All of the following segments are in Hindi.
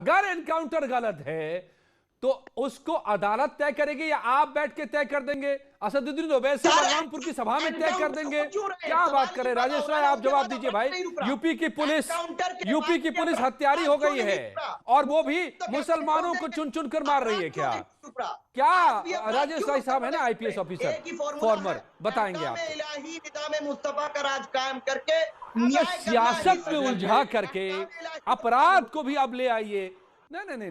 अगर एनकाउंटर गलत है तो उसको अदालत तय करेगी या आप बैठ के तय कर देंगे? असदुद्दीन ओवैसी बलरामपुर की सभा में तय कर देंगे? क्या बात करें राजेश राय, आप जवाब दीजिए भाई। यूपी की पुलिस हत्यारी हो गई है और वो भी मुसलमानों को चुन चुन कर मार रही है। क्या राजेश राय साहब है ना आईपीएस ऑफिसर फॉर्मर, बताएंगे आप। मुस्तफा का राज कायम करके सियासत में उलझा करके अपराध को भी अब ले आइए। नहीं,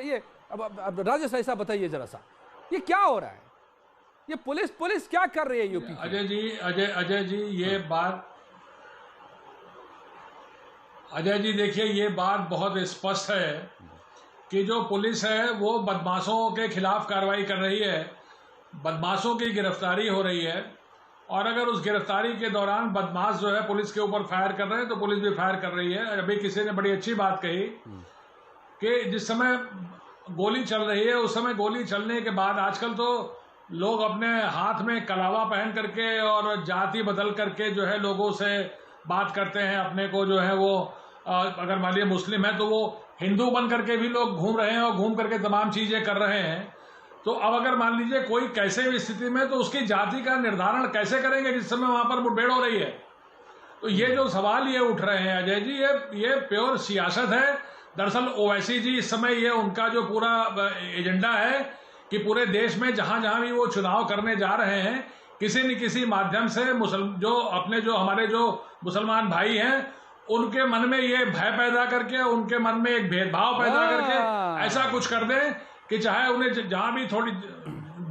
ये अब राजेश राय साहब बताइए जरा सा, ये क्या हो रहा है? ये पुलिस क्या कर रही है यूपी की? अजय जी ये बात, अजय जी देखिए ये बात बहुत स्पष्ट है कि जो पुलिस है वो बदमाशों के खिलाफ कार्रवाई कर रही है, बदमाशों की गिरफ्तारी हो रही है, और अगर उस गिरफ्तारी के दौरान बदमाश जो है पुलिस के ऊपर फायर कर रहे हैं तो पुलिस भी फायर कर रही है। अभी किसी ने बड़ी अच्छी बात कही कि जिस समय गोली चल रही है उस समय गोली चलने के बाद आजकल तो लोग अपने हाथ में कलावा पहन करके और जाति बदल करके जो है लोगों से बात करते हैं, अपने को जो है वो अगर मान लीजिए मुस्लिम है तो वो हिंदू बन करके भी लोग घूम रहे हैं और घूम करके तमाम चीजें कर रहे हैं। तो अब अगर मान लीजिए कोई कैसे भी स्थिति में, तो उसकी जाति का निर्धारण कैसे करेंगे जिस समय वहां पर मुठभेड़ हो रही है? तो ये जो सवाल ये उठ रहे हैं अजय जी, ये प्योर सियासत है। दरअसल ओवैसी जी इस समय ये उनका जो पूरा एजेंडा है कि पूरे देश में जहां जहां भी वो चुनाव करने जा रहे हैं किसी न किसी माध्यम से हमारे जो मुसलमान भाई हैं उनके मन में ये भय पैदा करके, उनके मन में एक भेदभाव पैदा करके ऐसा कुछ कर दें कि चाहे उन्हें जहां भी थोड़ी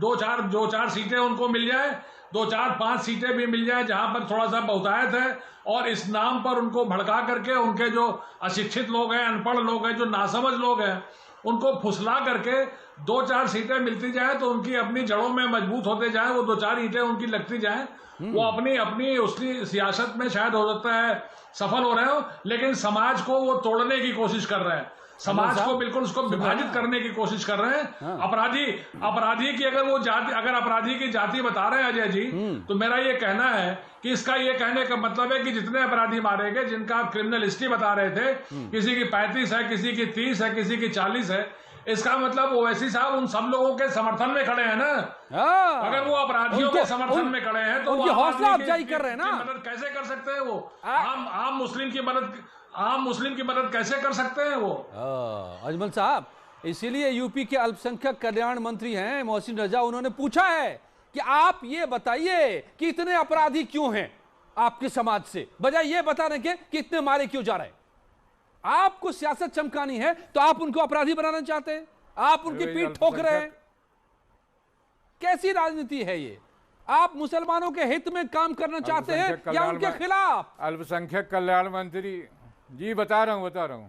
दो चार सीटें उनको मिल जाए, 2-4-5 सीटें भी मिल जाए जहां पर थोड़ा सा बहुतायत है, और इस नाम पर उनको भड़का करके उनके जो अशिक्षित लोग हैं, अनपढ़ लोग हैं, जो नासमझ लोग हैं, उनको फुसला करके 2-4 सीटें मिलती जाए तो उनकी अपनी जड़ों में मजबूत होते जाए, वो 2-4 ईंटें उनकी लगती जाए, वो अपनी उसकी सियासत में शायद हो सकता है सफल हो रहे हो, लेकिन समाज को वो तोड़ने की कोशिश कर रहे हैं, समाज को बिल्कुल उसको विभाजित करने की कोशिश कर रहे हैं। अपराधी की अगर अपराधी की जाति बता रहे हैं अजय जी, तो मेरा ये कहना है कि इसका ये कहने का मतलब है कि जितने अपराधी मारे गए, जिनका आप क्रिमिनल हिस्ट्री बता रहे थे, किसी की 35 है, किसी की 30 है, किसी की 40 है, इसका मतलब ओवैसी साहब उन सब लोगों के समर्थन में खड़े हैं ना। अगर वो अपराधियों के समर्थन में खड़े हैं तो उनकी हौसला अफजाई कर रहे हैं ना। मदद कैसे कर सकते हैं वो? आम मुस्लिम की मदद कैसे कर सकते हैं वो? अजमल साहब, इसीलिए यूपी के अल्पसंख्यक कल्याण मंत्री हैं मोहसिन रजा, उन्होंने पूछा है कि आप ये बताइए कि इतने अपराधी क्यों हैं आपके समाज से, बजाय ये बताने के कि इतने मारे क्यों जा रहे हैं। आपको सियासत चमकानी है तो आप उनको अपराधी बनाना चाहते हैं, आप उनकी पीठ ठोक रहे हैं। कैसी राजनीति है ये? आप मुसलमानों के हित में काम करना चाहते हैं या उनके खिलाफ? अल्पसंख्यक कल्याण मंत्री जी, बता रहा हूं,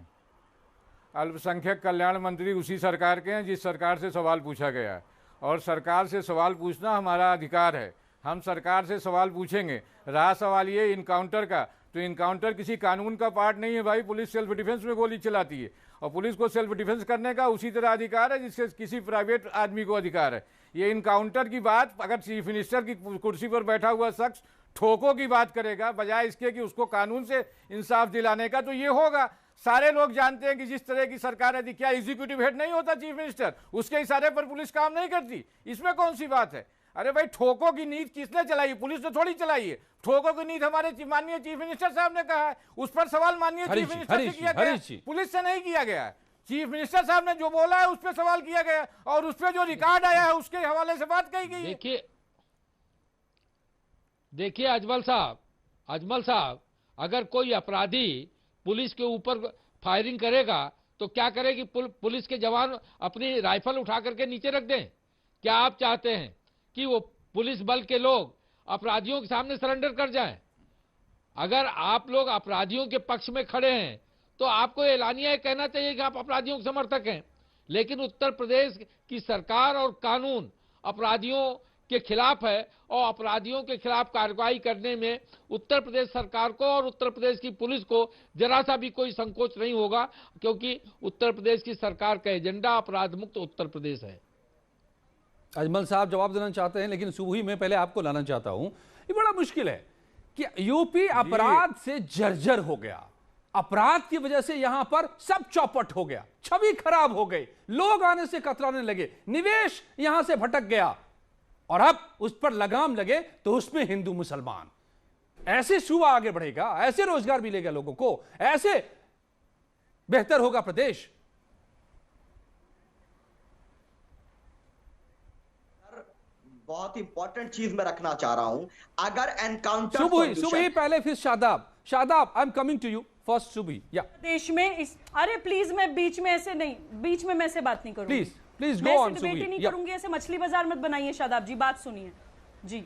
अल्पसंख्यक कल्याण मंत्री उसी सरकार के हैं जिस सरकार से सवाल पूछा गया है, और सरकार से सवाल पूछना हमारा अधिकार है। हम सरकार से सवाल पूछेंगे। रहा सवाल ये इनकाउंटर का, तो इनकाउंटर किसी कानून का पार्ट नहीं है भाई। पुलिस सेल्फ डिफेंस में गोली चलाती है, और पुलिस को सेल्फ डिफेंस करने का उसी तरह अधिकार है जिससे किसी प्राइवेट आदमी को अधिकार है। ये इनकाउंटर की बात अगर चीफ मिनिस्टर की कुर्सी पर बैठा हुआ शख्स ठोकों की बात करेगा बजाय इसके कि उसको कानून से इंसाफ दिलाने का, तो ये होगा। सारे लोग जानते हैं कि जिस तरह की सरकार है, क्या एग्जीक्यूटिव हेड नहीं होता चीफ मिनिस्टर, उसके इशारे पर पुलिस काम नहीं करती? इसमें कौन सी बात है? अरे भाई, ठोकों की नीति किसने चलाई? पुलिस ने थोड़ी चलाई है। ठोकों की नीति हमारे माननीय चीफ मिनिस्टर साहब ने कहा है, उस पर सवाल माननीय चीफ मिनिस्टर से किया गया, पुलिस से नहीं किया गया है। चीफ मिनिस्टर साहब ने जो बोला है उस पर सवाल किया गया, और उस पर जो रिकॉर्ड आया है उसके हवाले से बात कही गई। देखिए अजमल साहब, अगर कोई अपराधी पुलिस के ऊपर फायरिंग करेगा तो क्या करेगी पुलिस के जवान? अपनी राइफल उठा करके नीचे रख दें? क्या आप चाहते हैं कि वो पुलिस बल के लोग अपराधियों के सामने सरेंडर कर जाएं? अगर आप लोग अपराधियों के पक्ष में खड़े हैं तो आपको एलानिया कहना चाहिए कि आप अपराधियों के समर्थक हैं, लेकिन उत्तर प्रदेश की सरकार और कानून अपराधियों के खिलाफ है, और अपराधियों के खिलाफ कार्रवाई करने में उत्तर प्रदेश सरकार को और उत्तर प्रदेश की पुलिस को जरा सा भी कोई संकोच नहीं होगा, क्योंकि उत्तर प्रदेश की सरकार का एजेंडा अपराध मुक्त उत्तर प्रदेश है। अजमल साहब जवाब देना चाहते हैं, लेकिन सुबह मैं पहले आपको लाना चाहता हूं। ये बड़ा मुश्किल है कि यूपी अपराध से जर्जर हो गया, अपराध की वजह से यहां पर सब चौपट हो गया, छवि खराब हो गई, लोग आने से कतराने लगे, निवेश यहां से भटक गया, और अब उस पर लगाम लगे तो उसमें हिंदू मुसलमान। ऐसे सूबा आगे बढ़ेगा, ऐसे रोजगार मिलेगा लोगों को, ऐसे बेहतर होगा प्रदेश। बहुत इंपॉर्टेंट चीज मैं रखना चाह रहा हूं, अगर एनकाउंटर सुबह पहले फिर Shadab I am coming to you first सुबह। या देश में इस, अरे प्लीज मैं बीच में ऐसे नहीं, बीच में मैं ऐसे बात नहीं करूंगी, प्लीज मैं गो ऐसे ऑन डिबेट ही नहीं सुबह। करूंगी, ऐसे मछली बाजार मत बनाइए शादाब जी, बात सुनिए जी।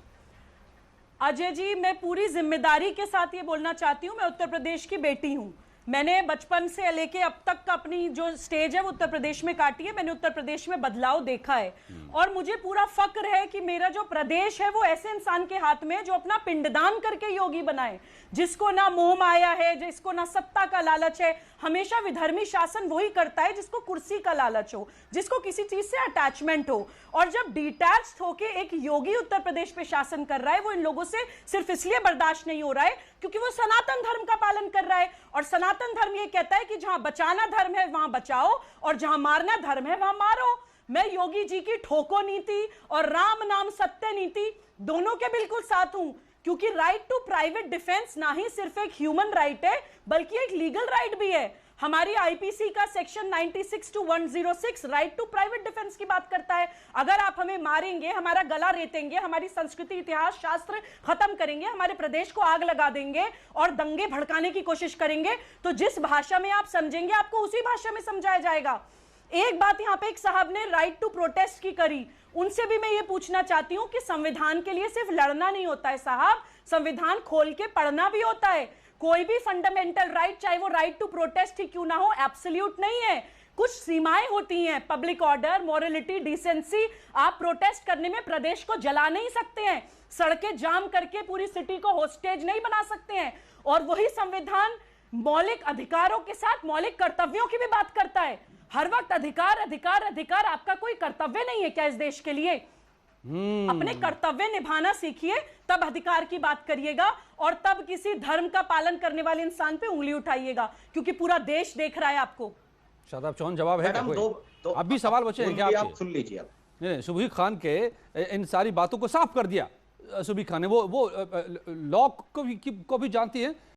अजय जी, मैं पूरी जिम्मेदारी के साथ ये बोलना चाहती हूँ, मैं उत्तर प्रदेश की बेटी हूँ, मैंने बचपन से लेके अब तक का अपनी जो स्टेज है वो उत्तर प्रदेश में काटी है, मैंने उत्तर प्रदेश में बदलाव देखा है, और मुझे पूरा फक्र है कि मेरा जो प्रदेश है वो ऐसे इंसान के हाथ में है जो अपना पिंडदान करके योगी बनाए, जिसको ना मोह माया है, जिसको ना सत्ता का लालच है। हमेशा विधर्मी शासन वही करता है जिसको कुर्सी का लालच हो, जिसको किसी चीज से अटैचमेंट हो, और जब डिटैच्ड होके एक योगी उत्तर प्रदेश पे शासन कर रहा है, वो इन लोगों से सिर्फ इसलिए बर्दाश्त नहीं हो रहा है क्योंकि वो सनातन धर्म का पालन कर रहा है, और सनातन धर्म ये कहता है कि जहां बचाना धर्म है वहां बचाओ, और जहां मारना धर्म है वहां मारो। मैं योगी जी की ठोको नीति और राम नाम सत्य नीति दोनों के बिल्कुल साथ हूं, क्योंकि राइट टू प्राइवेट डिफेंस ना ही सिर्फ एक ह्यूमन राइट है बल्कि एक लीगल राइट भी है। हमारी आईपीसी का section 96 to 106 right to private defence की बात करता है। अगर आप हमें मारेंगे, हमारा गला रेतेंगे, हमारी संस्कृति इतिहास शास्त्र खत्म करेंगे, हमारे प्रदेश को आग लगा देंगे और दंगे भड़काने की कोशिश करेंगे, तो जिस भाषा में आप समझेंगे आपको उसी भाषा में समझाया जाएगा। एक बात यहाँ पे एक साहब ने राइट टू प्रोटेस्ट की करी, उनसे भी मैं ये पूछना चाहती हूँ कि संविधान के लिए सिर्फ लड़ना नहीं होता है साहब, संविधान खोल के पढ़ना भी होता है। कोई भी फंडामेंटल राइट, चाहे वो राइट टू प्रोटेस्ट ही क्यों ना हो, एब्सोल्यूट नहीं है, कुछ सीमाएं होती हैं, पब्लिक ऑर्डर, मॉरलिटी, डिसेंसी। आप प्रोटेस्ट करने में प्रदेश को जला नहीं सकते हैं, सड़कें जाम करके पूरी सिटी को होस्टेज नहीं बना सकते हैं, और वही संविधान मौलिक अधिकारों के साथ मौलिक कर्तव्यों की भी बात करता है। हर वक्त अधिकार अधिकार अधिकार, आपका कोई कर्तव्य नहीं है क्या इस देश के लिए? अपने कर्तव्य निभाना सीखिए, तब अधिकार की बात करिएगा, और तब किसी धर्म का पालन करने वाले इंसान पे उंगली उठाइएगा, क्योंकि पूरा देश देख रहा है आपको। शादाब चौहान जवाब है क्या मैडम, कोई? अब भी सवाल बचे हैं क्या आपके? आप सुन लीजिए। नहीं, सुबह खान के इन सारी बातों को साफ कर दिया सुबह खान ने। वो लॉ को भी जानती है,